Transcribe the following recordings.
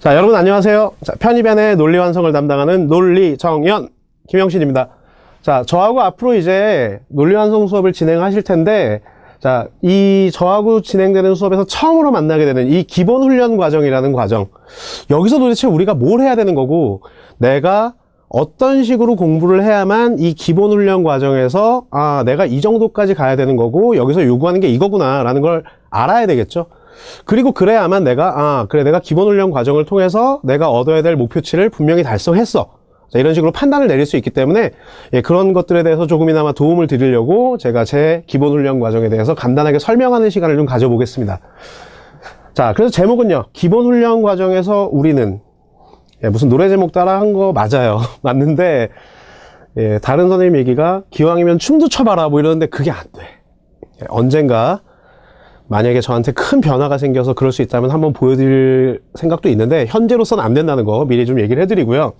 자, 여러분 안녕하세요. 자, 편입안의 논리 완성을 담당하는 논리정연 김영신입니다. 자, 저하고 앞으로 이제 논리 완성 수업을 진행하실 텐데, 자, 저하고 진행되는 수업에서 처음으로 만나게 되는 이 기본 훈련 과정이라는 과정. 여기서 도대체 우리가 뭘 해야 되는 거고, 내가 어떤 식으로 공부를 해야만 이 기본 훈련 과정에서, 내가 이 정도까지 가야 되는 거고, 여기서 요구하는 게 이거구나, 라는 걸 알아야 되겠죠. 그리고 그래야만 내가 내가 기본 훈련 과정을 통해서 내가 얻어야 될 목표치를 분명히 달성했어. 자, 이런 식으로 판단을 내릴 수 있기 때문에 그런 것들에 대해서 조금이나마 도움을 드리려고 제가 제 기본 훈련 과정에 대해서 간단하게 설명하는 시간을 좀 가져보겠습니다. 자, 그래서 제목은요. 기본 훈련 과정에서 우리는 무슨 노래 제목 따라 한 거 맞아요. 맞는데 다른 선생님 얘기가 기왕이면 춤도 춰봐라 뭐 이러는데 그게 안 돼. 언젠가 만약에 저한테 큰 변화가 생겨서 그럴 수 있다면 한번 보여드릴 생각도 있는데 현재로서는 안 된다는 거 미리 좀 얘기를 해드리고요.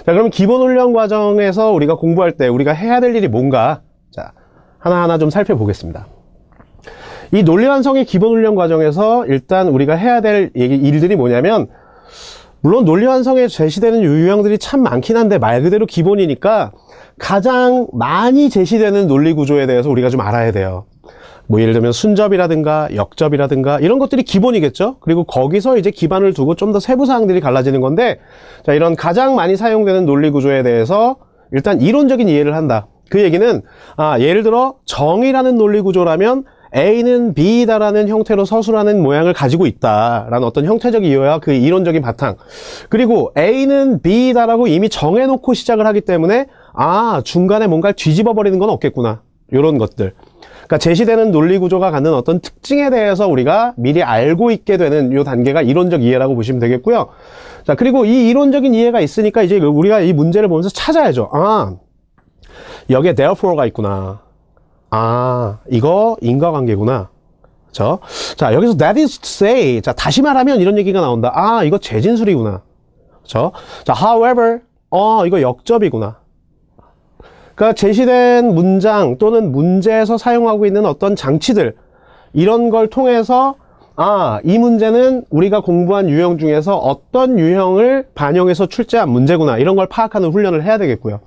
자, 그럼 기본 훈련 과정에서 우리가 공부할 때 우리가 해야 될 일이 뭔가, 자, 하나하나 좀 살펴보겠습니다. 이 논리 완성의 기본 훈련 과정에서 일단 우리가 해야 될 일들이 뭐냐면, 물론 논리 완성에 제시되는 유형들이 참 많긴 한데 말 그대로 기본이니까 가장 많이 제시되는 논리 구조에 대해서 우리가 좀 알아야 돼요. 뭐 예를 들면 순접이라든가 역접이라든가 이런 것들이 기본이겠죠. 그리고 거기서 이제 기반을 두고 좀 더 세부 사항들이 갈라지는 건데, 자, 이런 가장 많이 사용되는 논리 구조에 대해서 일단 이론적인 이해를 한다. 그 얘기는 예를 들어 정이라는 논리 구조라면 A는 B다라는 형태로 서술하는 모양을 가지고 있다라는 어떤 형태적 이해와 그 이론적인 바탕, 그리고 A는 B다라고 이미 정해놓고 시작을 하기 때문에 중간에 뭔가를 뒤집어 버리는 건 없겠구나, 이런 것들. 그러니까 제시되는 논리 구조가 갖는 어떤 특징에 대해서 우리가 미리 알고 있게 되는 이 단계가 이론적 이해라고 보시면 되겠고요. 자, 그리고 이 이론적인 이해가 있으니까 이제 우리가 이 문제를 보면서 찾아야죠. 여기에 therefore가 있구나. 이거 인과관계구나. 그렇죠? 자, 여기서 that is to say. 자, 다시 말하면 이런 얘기가 나온다. 이거 재진술이구나. 그렇죠? 자, however. 이거 역접이구나. 그러니까 제시된 문장 또는 문제에서 사용하고 있는 어떤 장치들, 이런 걸 통해서 이 문제는 우리가 공부한 유형 중에서 어떤 유형을 반영해서 출제한 문제구나, 이런 걸 파악하는 훈련을 해야 되겠고요.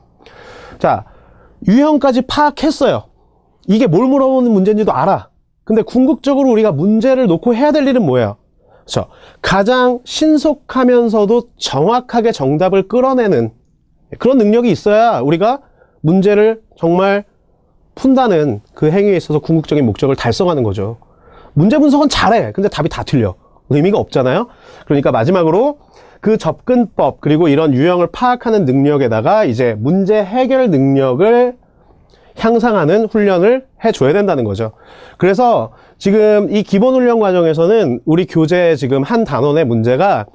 자, 유형까지 파악했어요. 이게 뭘 물어보는 문제인지도 알아. 근데 궁극적으로 우리가 문제를 놓고 해야 될 일은 뭐예요? 그렇죠? 가장 신속하면서도 정확하게 정답을 끌어내는 그런 능력이 있어야 우리가 문제를 정말 푼다는 그 행위에 있어서 궁극적인 목적을 달성하는 거죠. 문제 분석은 잘해. 근데 답이 다 틀려. 의미가 없잖아요. 그러니까 마지막으로 그 접근법, 그리고 이런 유형을 파악하는 능력에다가 이제 문제 해결 능력을 향상하는 훈련을 해줘야 된다는 거죠. 그래서 지금 이 기본 훈련 과정에서는 우리 교재 지금 한 단원의 문제가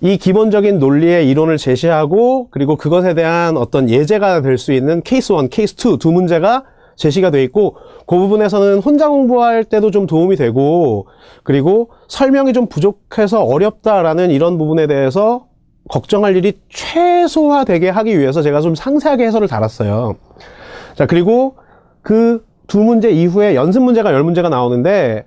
이 기본적인 논리의 이론을 제시하고, 그리고 그것에 대한 어떤 예제가 될 수 있는 케이스 1, 케이스 2 두 문제가 제시가 되어 있고, 그 부분에서는 혼자 공부할 때도 좀 도움이 되고, 그리고 설명이 좀 부족해서 어렵다라는 이런 부분에 대해서 걱정할 일이 최소화되게 하기 위해서 제가 좀 상세하게 해설을 달았어요. 자, 그리고 그 두 문제 이후에 연습 문제가 10문제가 나오는데,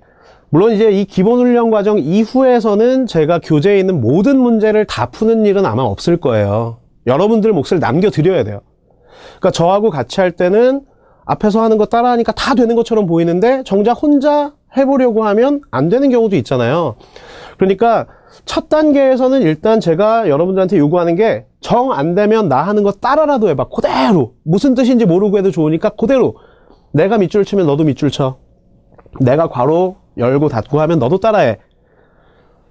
물론 이제 이 기본 훈련 과정 이후에서는 제가 교재에 있는 모든 문제를 다 푸는 일은 아마 없을 거예요. 여러분들 몫을 남겨드려야 돼요. 그러니까 저하고 같이 할 때는 앞에서 하는 거 따라하니까 다 되는 것처럼 보이는데 정작 혼자 해보려고 하면 안 되는 경우도 있잖아요. 그러니까 첫 단계에서는 일단 제가 여러분들한테 요구하는 게, 정 안 되면 나 하는 거 따라라도 해봐. 그대로. 무슨 뜻인지 모르고 해도 좋으니까 그대로. 내가 밑줄 치면 너도 밑줄 쳐. 내가 괄호 열고 닫고 하면 너도 따라해.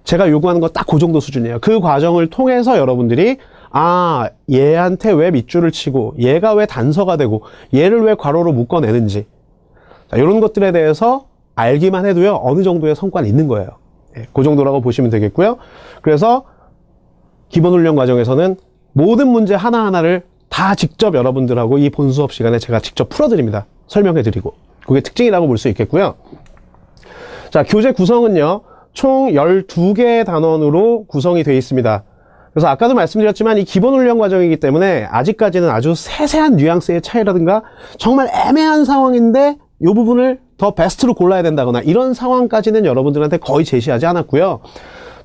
제가 요구하는 거 딱 그 정도 수준이에요. 그 과정을 통해서 여러분들이 얘한테 왜 밑줄을 치고, 얘가 왜 단서가 되고, 얘를 왜 괄호로 묶어내는지, 자, 이런 것들에 대해서 알기만 해도요, 어느 정도의 성과는 있는 거예요. 그 정도라고 보시면 되겠고요. 그래서 기본 훈련 과정에서는 모든 문제 하나하나를 다 직접 여러분들하고 이 본수업 시간에 제가 직접 풀어드립니다. 설명해드리고. 그게 특징이라고 볼 수 있겠고요. 자, 교재 구성은요, 총 12개의 단원으로 구성이 되어 있습니다. 그래서 아까도 말씀드렸지만 이 기본 훈련 과정이기 때문에 아직까지는 아주 세세한 뉘앙스의 차이라든가 정말 애매한 상황인데 이 부분을 더 베스트로 골라야 된다거나 이런 상황까지는 여러분들한테 거의 제시하지 않았고요.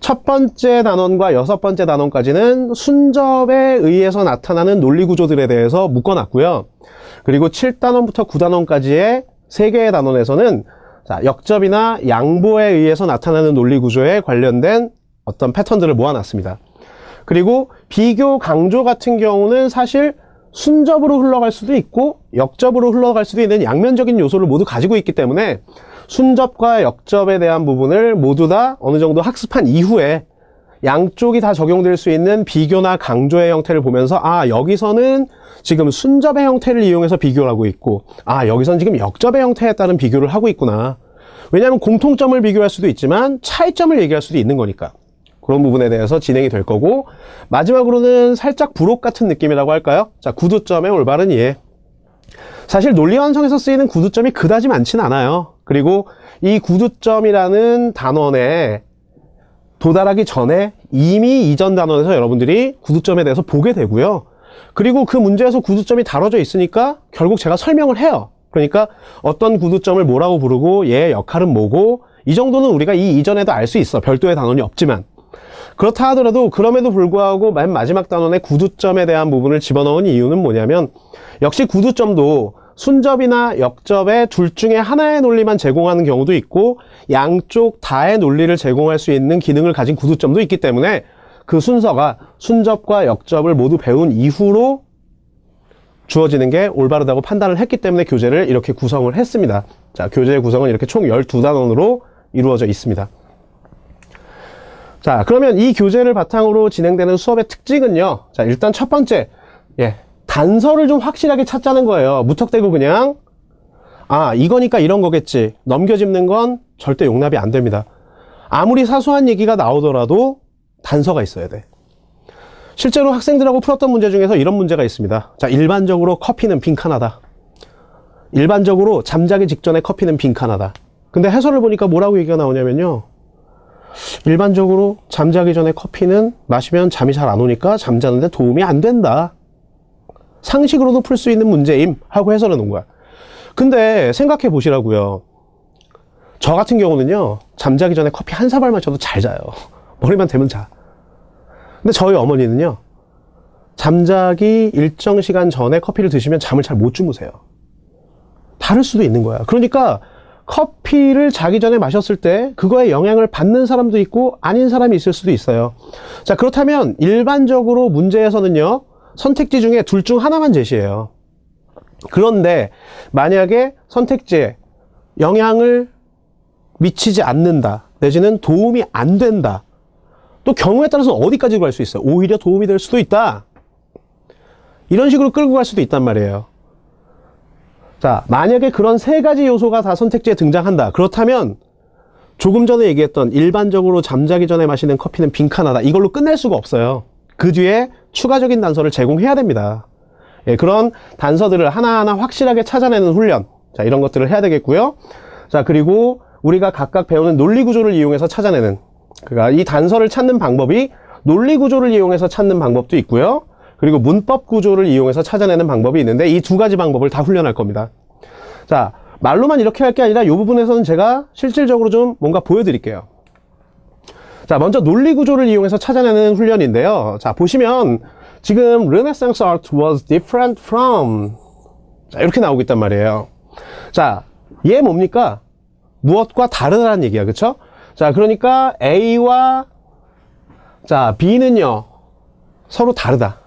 첫 번째 단원과 여섯 번째 단원까지는 순접에 의해서 나타나는 논리 구조들에 대해서 묶어놨고요. 그리고 7단원부터 9단원까지의 3개의 단원에서는 자, 역접이나 양보에 의해서 나타나는 논리 구조에 관련된 어떤 패턴들을 모아놨습니다. 그리고 비교 강조 같은 경우는 사실 순접으로 흘러갈 수도 있고 역접으로 흘러갈 수도 있는 양면적인 요소를 모두 가지고 있기 때문에 순접과 역접에 대한 부분을 모두 다 어느 정도 학습한 이후에 양쪽이 다 적용될 수 있는 비교나 강조의 형태를 보면서 아, 여기서는 지금 순접의 형태를 이용해서 비교를 하고 있고 아, 여기서는 지금 역접의 형태에 따른 비교를 하고 있구나. 왜냐하면 공통점을 비교할 수도 있지만 차이점을 얘기할 수도 있는 거니까. 그런 부분에 대해서 진행이 될 거고, 마지막으로는 살짝 부록 같은 느낌이라고 할까요? 자, 구두점의 올바른 이해. 사실 논리 완성에서 쓰이는 구두점이 그다지 많진 않아요. 그리고 이 구두점이라는 단원에 도달하기 전에 이미 이전 단원에서 여러분들이 구두점에 대해서 보게 되고요. 그리고 그 문제에서 구두점이 다뤄져 있으니까 결국 제가 설명을 해요. 그러니까 어떤 구두점을 뭐라고 부르고 얘의 역할은 뭐고 이 정도는 우리가 이 이전에도 알 수 있어. 별도의 단원이 없지만. 그렇다 하더라도 그럼에도 불구하고 맨 마지막 단원의 구두점에 대한 부분을 집어넣은 이유는 뭐냐면 역시 구두점도 순접이나 역접의 둘 중에 하나의 논리만 제공하는 경우도 있고 양쪽 다의 논리를 제공할 수 있는 기능을 가진 구두점도 있기 때문에 그 순서가 순접과 역접을 모두 배운 이후로 주어지는 게 올바르다고 판단을 했기 때문에 교재를 이렇게 구성을 했습니다. 자, 교재의 구성은 이렇게 총 12단원으로 이루어져 있습니다. 자, 그러면 이 교재를 바탕으로 진행되는 수업의 특징은요. 자, 일단 첫 번째, 단서를 좀 확실하게 찾자는 거예요. 무턱대고 그냥 아, 이거니까 이런 거겠지. 넘겨짚는 건 절대 용납이 안 됩니다. 아무리 사소한 얘기가 나오더라도 단서가 있어야 돼. 실제로 학생들하고 풀었던 문제 중에서 이런 문제가 있습니다. 자, 일반적으로 커피는 빈칸하다. 일반적으로 잠자기 직전에 커피는 빈칸하다. 근데 해설을 보니까 뭐라고 얘기가 나오냐면요. 일반적으로 잠자기 전에 커피는 마시면 잠이 잘 안 오니까 잠자는데 도움이 안 된다. 상식으로도 풀 수 있는 문제임 하고 해설해 놓은 거야. 근데 생각해 보시라고요. 저 같은 경우는요. 잠자기 전에 커피 한 사발 마셔도 잘 자요. 머리만 대면 자. 근데 저희 어머니는요. 잠자기 일정 시간 전에 커피를 드시면 잠을 잘 못 주무세요. 다를 수도 있는 거야. 그러니까 커피를 자기 전에 마셨을 때 그거에 영향을 받는 사람도 있고 아닌 사람이 있을 수도 있어요. 자, 그렇다면 일반적으로 문제에서는요. 선택지 중에 둘 중 하나만 제시해요. 그런데 만약에 선택지에 영향을 미치지 않는다. 내지는 도움이 안 된다. 또 경우에 따라서 어디까지 갈 수 있어요. 오히려 도움이 될 수도 있다. 이런 식으로 끌고 갈 수도 있단 말이에요. 자, 만약에 그런 세 가지 요소가 다 선택지에 등장한다. 그렇다면 조금 전에 얘기했던 일반적으로 잠자기 전에 마시는 커피는 빈칸하다. 이걸로 끝낼 수가 없어요. 그 뒤에 추가적인 단서를 제공해야 됩니다. 그런 단서들을 하나하나 확실하게 찾아내는 훈련. 자, 이런 것들을 해야 되겠고요. 자, 그리고 우리가 각각 배우는 논리 구조를 이용해서 찾아내는, 그러니까 이 단서를 찾는 방법이 논리 구조를 이용해서 찾는 방법도 있고요. 그리고 문법 구조를 이용해서 찾아내는 방법이 있는데 이 두 가지 방법을 다 훈련할 겁니다. 자, 말로만 이렇게 할 게 아니라 이 부분에서는 제가 실질적으로 좀 뭔가 보여드릴게요. 자, 먼저 논리 구조를 이용해서 찾아내는 훈련인데요. 자, 보시면 지금 Renaissance art was different from, 자, 이렇게 나오고 있단 말이에요. 자, 얘 뭡니까? 무엇과 다르다는 얘기야, 그쵸? 자, 그러니까 A와 자, B는요 서로 다르다.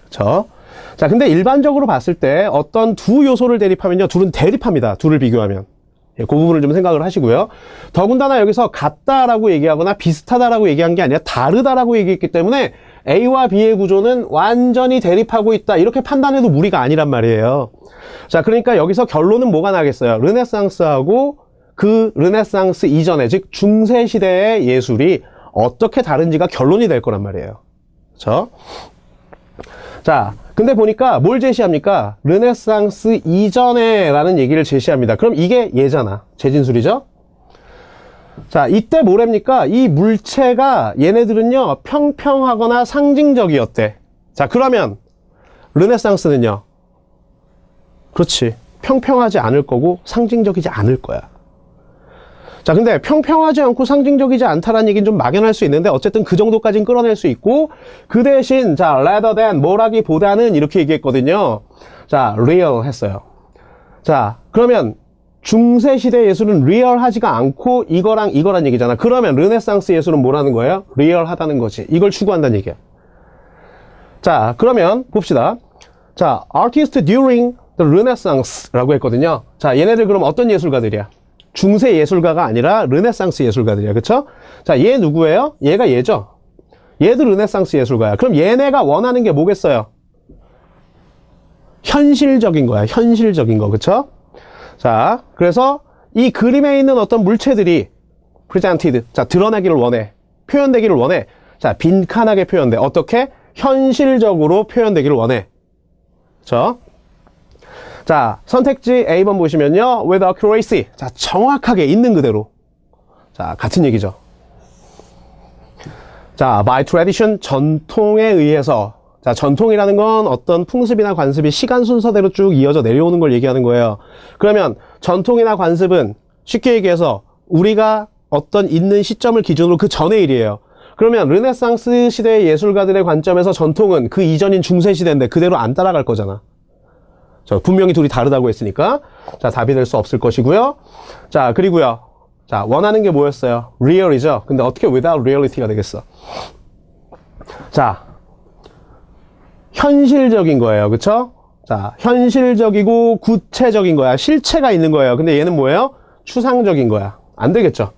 그쵸? 자, 근데 일반적으로 봤을 때 어떤 두 요소를 대립하면요, 둘은 대립합니다. 둘을 비교하면. 그 부분을 좀 생각을 하시고요. 더군다나 여기서 같다라고 얘기하거나 비슷하다라고 얘기한 게 아니라 다르다라고 얘기했기 때문에 A와 B의 구조는 완전히 대립하고 있다. 이렇게 판단해도 무리가 아니란 말이에요. 자, 그러니까 여기서 결론은 뭐가 나겠어요? 르네상스하고 그 르네상스 이전에, 즉 중세시대의 예술이 어떻게 다른지가 결론이 될 거란 말이에요. 그렇죠? 자, 근데 보니까 뭘 제시합니까? 르네상스 이전에 라는 얘기를 제시합니다. 그럼 이게 얘잖아. 재진술이죠? 자, 이때 뭐랍니까? 이 물체가 얘네들은요, 평평하거나 상징적이었대. 자, 그러면 르네상스는요? 그렇지. 평평하지 않을 거고 상징적이지 않을 거야. 자, 근데 평평하지 않고 상징적이지 않다라는 얘기는 좀 막연할 수 있는데 어쨌든 그 정도까지는 끌어낼 수 있고 그 대신 자, rather than 뭐라기보다는 이렇게 얘기했거든요. 자, real 했어요. 자, 그러면 중세시대 예술은 리얼하지가 않고 이거랑 이거란 얘기잖아. 그러면 르네상스 예술은 뭐라는 거예요? 리얼하다는 거지. 이걸 추구한다는 얘기야. 자, 그러면 봅시다. 자, artist during the Renaissance라고 했거든요. 자, 얘네들 그럼 어떤 예술가들이야? 중세 예술가가 아니라 르네상스 예술가들이야. 그쵸? 자, 얘 누구예요? 얘가 얘죠. 얘도 르네상스 예술가야. 그럼 얘네가 원하는 게 뭐겠어요? 현실적인 거야. 현실적인 거. 그쵸? 자, 그래서 이 그림에 있는 어떤 물체들이 presented. 자, 드러나기를 원해. 표현되기를 원해. 자, 빈칸하게 표현돼. 어떻게? 현실적으로 표현되기를 원해. 그쵸? 자, 선택지 A번 보시면요. with accuracy. 자, 정확하게 있는 그대로. 자, 같은 얘기죠. 자, by tradition. 전통에 의해서. 자, 전통이라는 건 어떤 풍습이나 관습이 시간 순서대로 쭉 이어져 내려오는 걸 얘기하는 거예요. 그러면 전통이나 관습은 쉽게 얘기해서 우리가 어떤 있는 시점을 기준으로 그 전의 일이에요. 그러면 르네상스 시대의 예술가들의 관점에서 전통은 그 이전인 중세 시대인데 그대로 안 따라갈 거잖아. 자, 분명히 둘이 다르다고 했으니까 자, 답이 될 수 없을 것이고요. 자, 그리고요. 자, 원하는 게 뭐였어요? real이죠. 근데 어떻게 without reality가 되겠어? 자, 현실적인 거예요. 그쵸? 자, 현실적이고 구체적인 거야. 실체가 있는 거예요. 근데 얘는 뭐예요? 추상적인 거야. 안 되겠죠?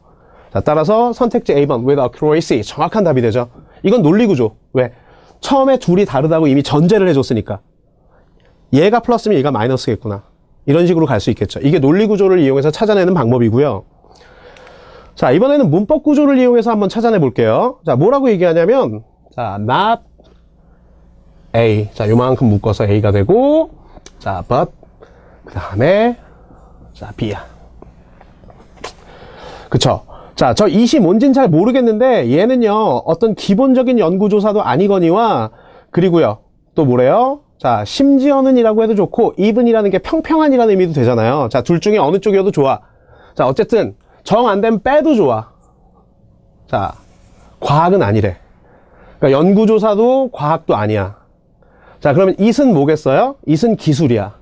자, 따라서 선택지 A번 with accuracy. 정확한 답이 되죠. 이건 논리구조. 왜? 처음에 둘이 다르다고 이미 전제를 해줬으니까. 얘가 플러스면 얘가 마이너스겠구나. 이런 식으로 갈 수 있겠죠. 이게 논리구조를 이용해서 찾아내는 방법이고요. 자, 이번에는 문법구조를 이용해서 한번 찾아내 볼게요. 자, 뭐라고 얘기하냐면 자, not A. 자, 요만큼 묶어서 A가 되고 자, but 그 다음에 자, B야. 그쵸? 자, 저 이시 뭔진 잘 모르겠는데 얘는요 어떤 기본적인 연구조사도 아니거니와 그리고요 또 뭐래요? 자, 심지어는 이라고 해도 좋고 even이라는 게 평평한이라는 의미도 되잖아요. 자, 둘 중에 어느 쪽이어도 좋아. 자, 어쨌든 정 안 된 빼도 좋아. 자, 과학은 아니래. 그러니까 연구조사도 과학도 아니야. 자, 그러면 it은 뭐겠어요? it은 기술이야.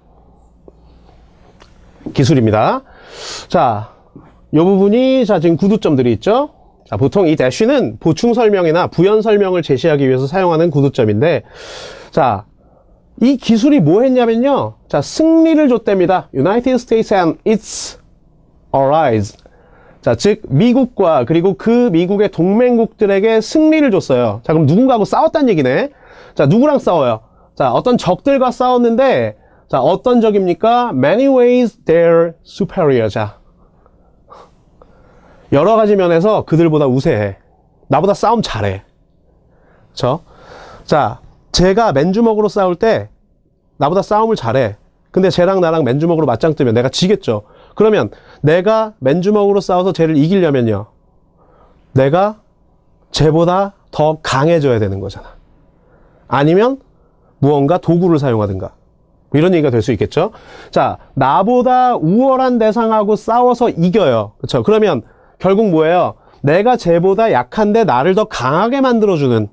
기술입니다. 자, 요 부분이 자, 지금 구두점들이 있죠? 자, 보통 이 dash는 보충 설명이나 부연 설명을 제시하기 위해서 사용하는 구두점인데 자, 이 기술이 뭐 했냐면요. 자, 승리를 줬답니다. United States and its allies. 자, 즉 미국과 그리고 그 미국의 동맹국들에게 승리를 줬어요. 자, 그럼 누군가하고 싸웠다는 얘기네. 자, 누구랑 싸워요? 자, 어떤 적들과 싸웠는데 자, 어떤 적입니까? Many ways they're superior. 자, 여러 가지 면에서 그들보다 우세해. 나보다 싸움 잘해. 그쵸? 자, 쟤가 맨주먹으로 싸울 때 나보다 싸움을 잘해. 근데 쟤랑 나랑 맨주먹으로 맞짱 뜨면 내가 지겠죠. 그러면 내가 맨주먹으로 싸워서 쟤를 이기려면요. 내가 쟤보다 더 강해져야 되는 거잖아. 아니면 무언가 도구를 사용하든가. 이런 얘기가 될 수 있겠죠. 자, 나보다 우월한 대상하고 싸워서 이겨요. 그렇죠? 그러면 결국 뭐예요? 내가 쟤보다 약한데 나를 더 강하게 만들어주는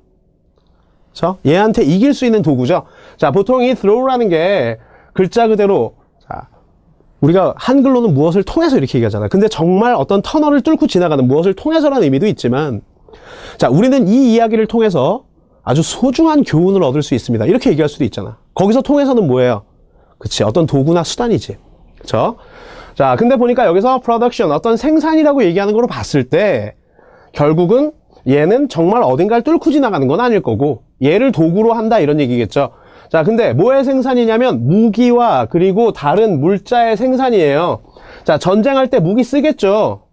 그렇죠? 얘한테 이길 수 있는 도구죠. 자, 보통 이 throw라는 게 글자 그대로 자, 우리가 한글로는 무엇을 통해서 이렇게 얘기하잖아. 근데 정말 어떤 터널을 뚫고 지나가는 무엇을 통해서라는 의미도 있지만 자, 우리는 이 이야기를 통해서 아주 소중한 교훈을 얻을 수 있습니다. 이렇게 얘기할 수도 있잖아. 거기서 통해서는 뭐예요? 그치, 어떤 도구나 수단이지. 그쵸? 자, 근데 보니까 여기서 production, 어떤 생산이라고 얘기하는 걸로 봤을 때 결국은 얘는 정말 어딘가를 뚫고 지나가는 건 아닐 거고 얘를 도구로 한다 이런 얘기겠죠. 자, 근데 뭐의 생산이냐면 무기와 그리고 다른 물자의 생산이에요. 자, 전쟁할 때 무기 쓰겠죠.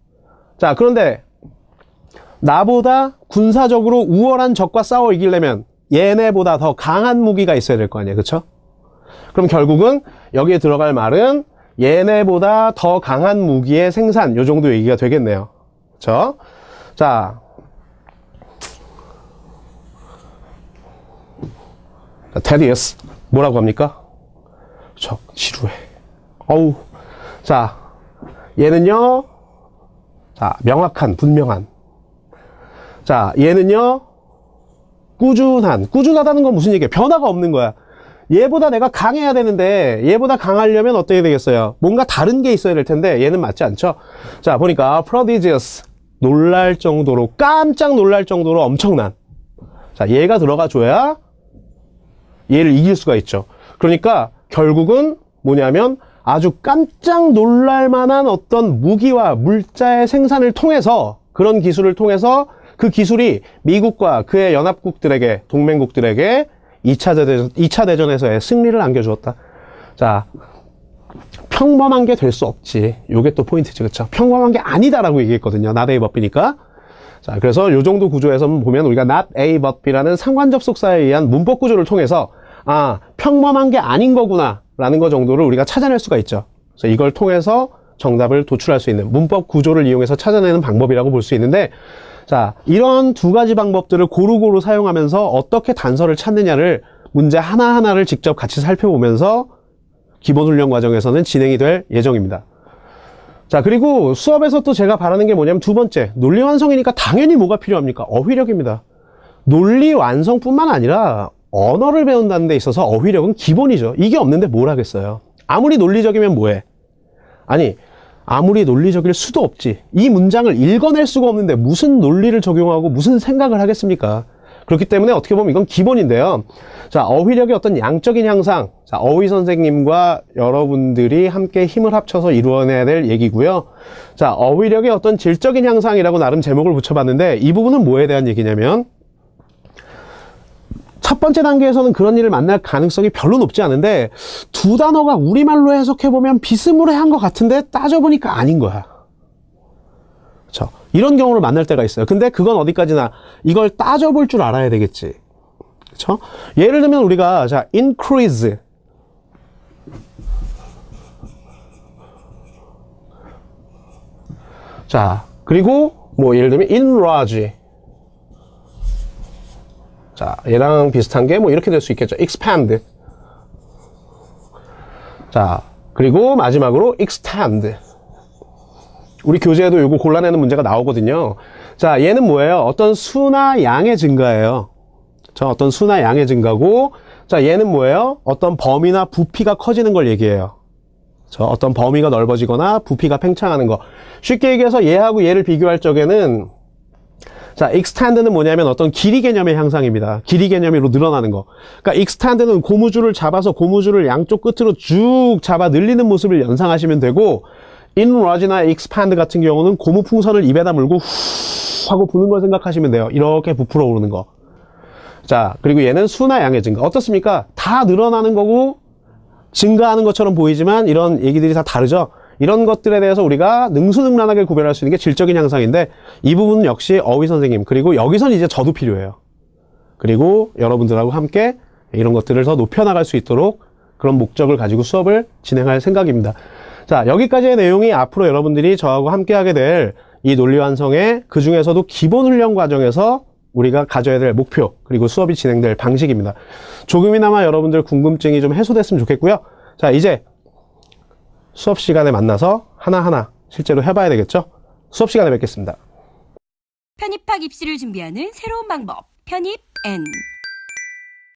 자, 그런데 나보다 군사적으로 우월한 적과 싸워 이기려면 얘네보다 더 강한 무기가 있어야 될 거 아니에요. 그쵸? 그럼 결국은 여기에 들어갈 말은 얘네보다 더 강한 무기의 생산, 요 정도 얘기가 되겠네요. 그쵸? 자, 테디어스 뭐라고 합니까? 지루해. 어우. 자, 얘는요. 자, 명확한, 분명한. 자, 얘는요, 꾸준하다는 건 무슨 얘기예요? 변화가 없는 거야. 얘보다 내가 강해야 되는데, 얘보다 강하려면 어떻게 되겠어요? 뭔가 다른 게 있어야 될 텐데, 얘는 맞지 않죠? 자, 보니까, prodigious. 놀랄 정도로, 깜짝 놀랄 정도로 엄청난. 자, 얘가 들어가 줘야 얘를 이길 수가 있죠. 그러니까, 결국은 뭐냐면, 아주 깜짝 놀랄 만한 어떤 무기와 물자의 생산을 통해서, 그런 기술을 통해서 그 기술이 미국과 그의 연합국들에게, 동맹국들에게 2차 대전에서의 승리를 안겨주었다. 자, 평범한 게 될 수 없지. 요게 또 포인트지, 그쵸? 평범한 게 아니다라고 얘기했거든요. not A but B니까. 자, 그래서 요 정도 구조에서 보면 우리가 not A but B라는 상관 접속사에 의한 문법 구조를 통해서 아, 평범한 게 아닌 거구나 라는 거 정도를 우리가 찾아낼 수가 있죠. 그래서 이걸 통해서 정답을 도출할 수 있는 문법 구조를 이용해서 찾아내는 방법이라고 볼 수 있는데, 자, 이런 두 가지 방법들을 고루고루 사용하면서 어떻게 단서를 찾느냐를 문제 하나하나를 직접 같이 살펴보면서 기본훈련 과정에서는 진행이 될 예정입니다. 자, 그리고 수업에서 또 제가 바라는 게 뭐냐면 두 번째, 논리 완성이니까 당연히 뭐가 필요합니까? 어휘력입니다. 논리 완성뿐만 아니라 언어를 배운다는 데 있어서 어휘력은 기본이죠. 이게 없는데 뭘 하겠어요? 아무리 논리적이면 뭐해? 아니, 아무리 논리적일 수도 없지. 이 문장을 읽어낼 수가 없는데 무슨 논리를 적용하고 무슨 생각을 하겠습니까? 그렇기 때문에 어떻게 보면 이건 기본인데요. 자, 어휘력의 어떤 양적인 향상. 자, 어휘 선생님과 여러분들이 함께 힘을 합쳐서 이루어내야 될 얘기고요. 자, 어휘력의 어떤 질적인 향상이라고 나름 제목을 붙여봤는데 이 부분은 뭐에 대한 얘기냐면 첫 번째 단계에서는 그런 일을 만날 가능성이 별로 높지 않은데 두 단어가 우리말로 해석해보면 비스무리한 것 같은데 따져보니까 아닌 거야. 그렇죠? 이런 경우를 만날 때가 있어요. 근데 그건 어디까지나 이걸 따져볼 줄 알아야 되겠지. 그렇죠? 예를 들면 우리가 자, increase. 자, 그리고 뭐 예를 들면 enlarge. 자, 얘랑 비슷한 게 뭐 이렇게 될 수 있겠죠. expand. 자, 그리고 마지막으로 extend. 우리 교재에도 요거 골라내는 문제가 나오거든요. 자, 얘는 뭐예요? 어떤 수나 양의 증가예요. 자, 어떤 수나 양의 증가고, 자, 얘는 뭐예요? 어떤 범위나 부피가 커지는 걸 얘기해요. 저 어떤 범위가 넓어지거나 부피가 팽창하는 거. 쉽게 얘기해서 얘하고 얘를 비교할 적에는 자, extend는 뭐냐면 어떤 길이 개념의 향상입니다. 길이 개념으로 늘어나는 거. 그러니까 extend는 고무줄을 잡아서 고무줄을 양쪽 끝으로 쭉 잡아 늘리는 모습을 연상하시면 되고, enlarge나 expand 같은 경우는 고무 풍선을 입에다 물고 후 하고 부는 걸 생각하시면 돼요. 이렇게 부풀어 오르는 거. 자, 그리고 얘는 수나 양의 증가. 어떻습니까? 다 늘어나는 거고 증가하는 것처럼 보이지만 이런 얘기들이 다 다르죠. 이런 것들에 대해서 우리가 능수능란하게 구별할 수 있는 게 질적인 향상인데 이 부분은 역시 어휘 선생님, 그리고 여기선 이제 저도 필요해요. 그리고 여러분들하고 함께 이런 것들을 더 높여나갈 수 있도록 그런 목적을 가지고 수업을 진행할 생각입니다. 자, 여기까지의 내용이 앞으로 여러분들이 저하고 함께 하게 될 이 논리 완성의 그 중에서도 기본 훈련 과정에서 우리가 가져야 될 목표, 그리고 수업이 진행될 방식입니다. 조금이나마 여러분들 궁금증이 좀 해소됐으면 좋겠고요. 자, 이제 수업 시간에 만나서 하나하나 실제로 해봐야 되겠죠? 수업 시간에 뵙겠습니다. 편입학 입시를 준비하는 새로운 방법, 편입 N.